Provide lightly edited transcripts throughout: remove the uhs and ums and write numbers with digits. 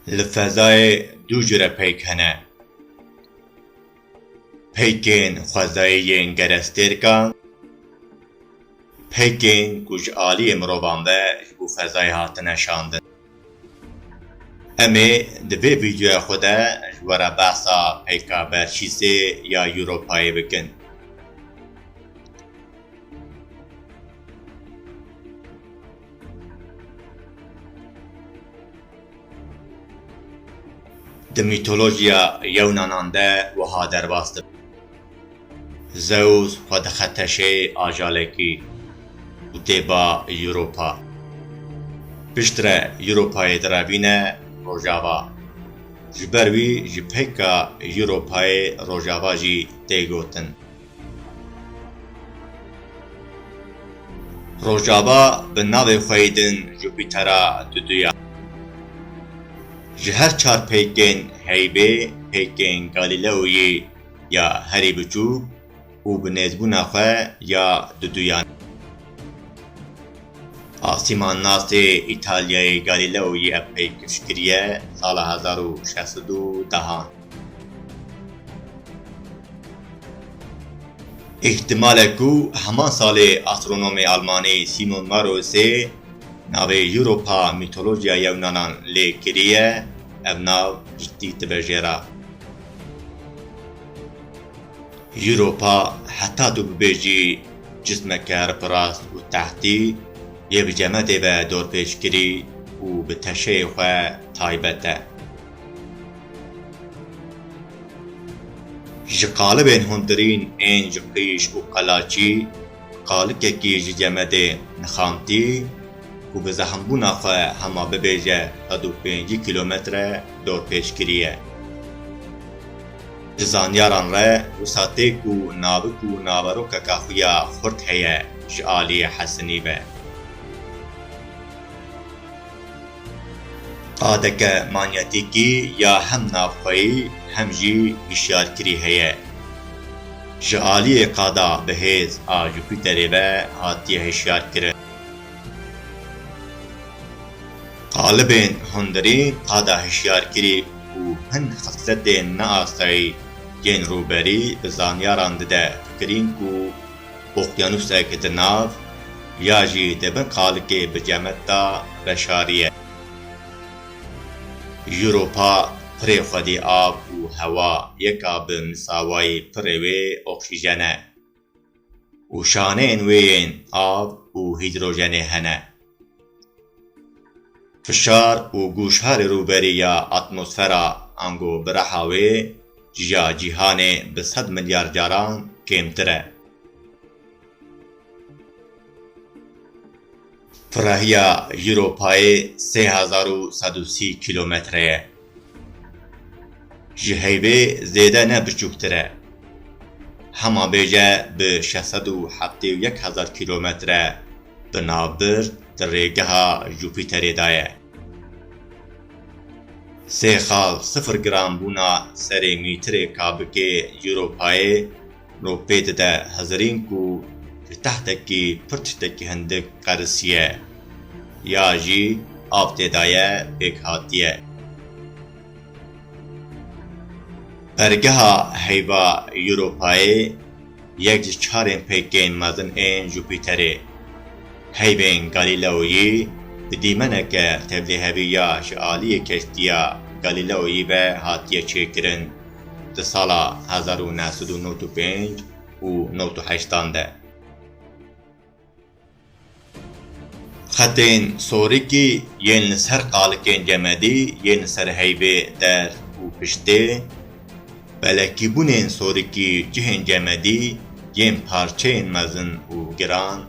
لفضای دو جره پیک هنه پیکین خوزایی گرستیرکان پیکین کج آلی مروبان به جبو فضای هاتنه شاندن امی دوی ویدیو خوده جوره بحثا پیکا برچیسی یا یوروپایی بکن د میتولوژیا یونانان ده وها درباست زوز خود خطشه آجالکی و دیبا یوروپا پشتره یوروپای درابینه روژاوا جبروی جپیکا یوروپای روژاوا جی دیگوتن روژاوا به ناو خویدن جوپیترا دودویا جهر چار پیکین هیبه پیکین گالیلئویی یا هری بچوب و بنزبون خواه یا دودویان آسیمان ناس ایتالیای گالیلئویی اپیکش کریه سال 1610 احتمال کو همان سال استرونوم آلمانی سیمون ماروسی ناو یوروپا میتولوژیا یونانان لی کریه او ناو جدی تبجیرا یوروپا حتی دو ببیجی جسمك رپراست و تحتی یه بجمع دیوه دور پیش کری و به تشه خواه تایبته جقالبین هندرین این جقیش و قلاچی قالک کی جمع دی نخامتی و به زحمبون خواه هما ببیجه 105 کیلومتر دور پیش کریه زانیاران ره وساته کو ناوک و ناورو که خویا خورد هیه جعالی حسنی به قادک مانیتیکی یا هم نافخوی هم جی هشیار کری هیه جعالی قادا بهیز جوپیتری به هاتی هشیار کره قالبین هندرین قادا هشیار کری و هن خصلت ناسی ین روبری زانیاران ده فکرین کو اقیانوس اکت ناو یا جی دبن قالکی بجمتا بشاریه یوروپا پری خودی آب و هوا یکا به مساوی پریوی اکسیژنه و شانه انوین آب و هیدروژنه هنه فشار و گوشهار روبری یا اتمسفرا انگو برحاوی جا جیهانه به 100 میلیارد جاران کمتره فرهیا یوروپای 3130 کیلومتره جهیبه زیده نه بچوکتره هما بیجه به 671,000 کیلومتره به نابرد در ریگه جوپیتری دایه سه خال 0 گرام بونا سری میتر کابکه یوروپای رو پید ده هزارین کو تحتکی پرتشتکی هندک قرصیه یا جی آب تدایه پیک هاتیه برگه هیوا یوروپای یک چارین پیکین مزن این جوپیتری هیوین گالیلئویی بدیمنه که تبلیغ یا شعالی کشتیا گالیلئویی به هاتیه چکرن ده سالا 1995 و 98 ده خطین سورکی ین سر قالکین جمدی ین سر هیوه در و پشته بلکی بونین سورکی جهن جمدی ین پارچین مزن و گران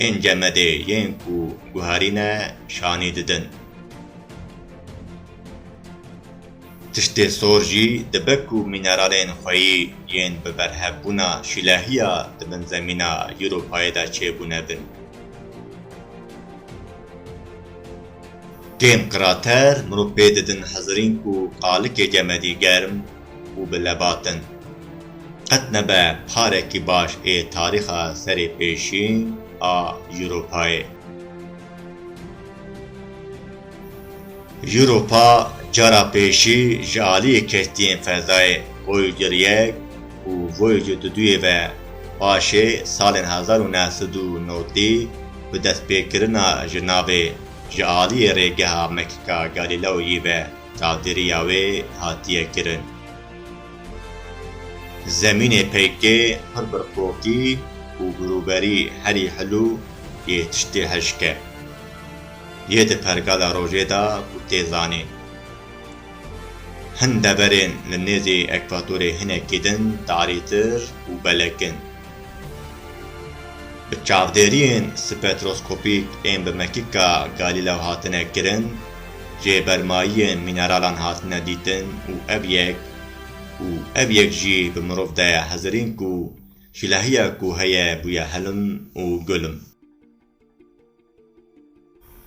این جمده ین کو گوهرینه شانی ددن تشت سورجی دبکو مینرالین خویی ین ببرهبونا شلاهیا دبن زمینا یوروپای دا چه بونه بن کم کراتر مرو پیددن حضرین کو قالک جمدی گرم و بلباتن قد نبه پارکی باش ای تاریخ سری پیشین یوروپای یوروپا Cara pêşî ji aliyê kestiyên fezayê Voyager 1 û Voyager 2 ve paşê salên 1990 bi destpêkirina ji navê ji aliyê rêgeha Mekîka Galileoyê ve çavdêriya wê hatiye kirin. Zemînê pêkê pir birxokî û birûberî herî hilû yê tiştê hişke. Yê di pergala rojê da ku tê zanî. Hin deverên li nêzê ekvatorê hinekî din tarîtir û belekin. Bi çavdêriyên spektroskopîk ên bi Mekîka Galileo hatine kirin, jêbermayiyên mîneralan hatine dîtin û ev yek jî bi mirov de hezirîn ku şîlehiya ku heye bûye helim û gulim.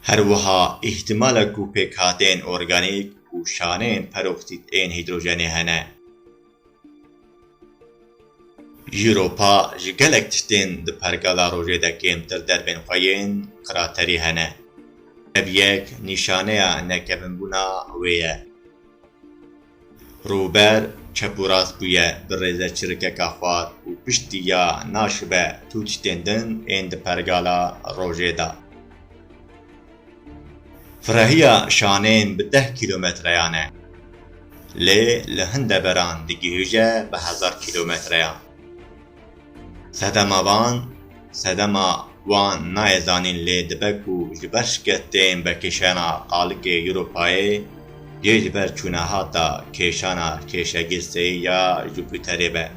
Her wiha îhtimala ku pêkhatên organîk û şaneyên peroksit ên hîdrojenê hene. Europa ji gelek tiştên di pergala rojê de kêmtir derbên xwe yên qiraterî hene. Ev yek nîşaneya nekevinbûna wê ye. Rûber çep û rast bûye bi rêze çirikeka xwar û piştî ya naşibe tû tiştên din ên di pergala rojê da. Firehiya şaneyên bi 10 kîlometreyan e. Lê li hin deveran digihîje bi 1000 kîlometreyan. Sedema wan nayê zanîn lê dibe ku ji ber şikesteyên vekêşana qalikê Europayê yê ji ber çûna hata kêşana kêşegîrseyî ya Jupiterê be.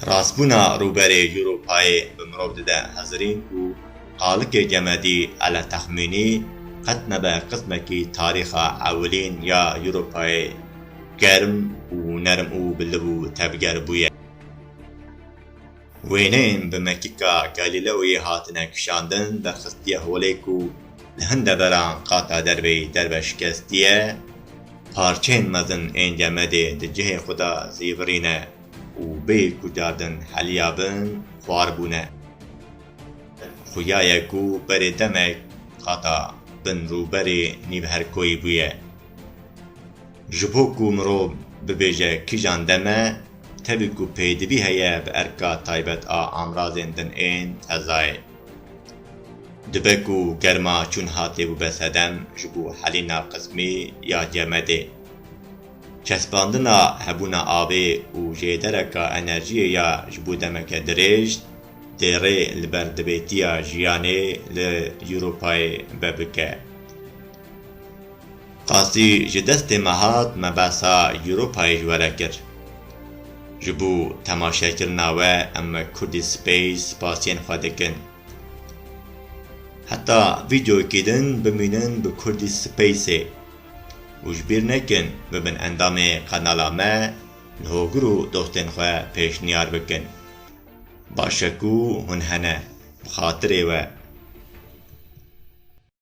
Rastbûna rûberê Europayê bi mirov dide hezirîn ku qalikê Cemedî ele texmînî qet nebe qismekî tarîxa ewilîn ya Europayê germ û nerm û biliv û tevger bûye. Wêneyên bi Mekîka Galileoyê hatine kişandin derxistiye holê ku li hin deveran qata derveyî derve şikestiye, parçeyên mezin ên Cemedê di cihê xwe de zîvirîne û bê ku cardin heliya bin xwar bûne. Xuya ye ku berê demek qata bin rûberê nîvherkoyî bûye. Ji bo ku mirov bibêje kîjan deme, tevî ku pêdivî heye bi erka taybet a amrazên din ên tezayê. Dibe ku germa çûn hatê bû besedem ji bo helîna qismî ya Cemedê. Çespandina hebûna avê û jêdereka enerjiyê ya ji bo demeke dirêj, dêrê li ber dibêtiya jiyanê li Europayê vebike. Qasî ji destê me hat me behsa Europayê ji were kir. Ji bo temaşekirina we em Kurdî Space spasiyên xwe dikin. Heta vîdeoyekê din bimînin bi Kurdî Spaceê û ji bîr nekin bibin endamê kanala me li hogir û dostên xwe pêşniyar bikin. Baş e ku hûn hene bi xatirê we.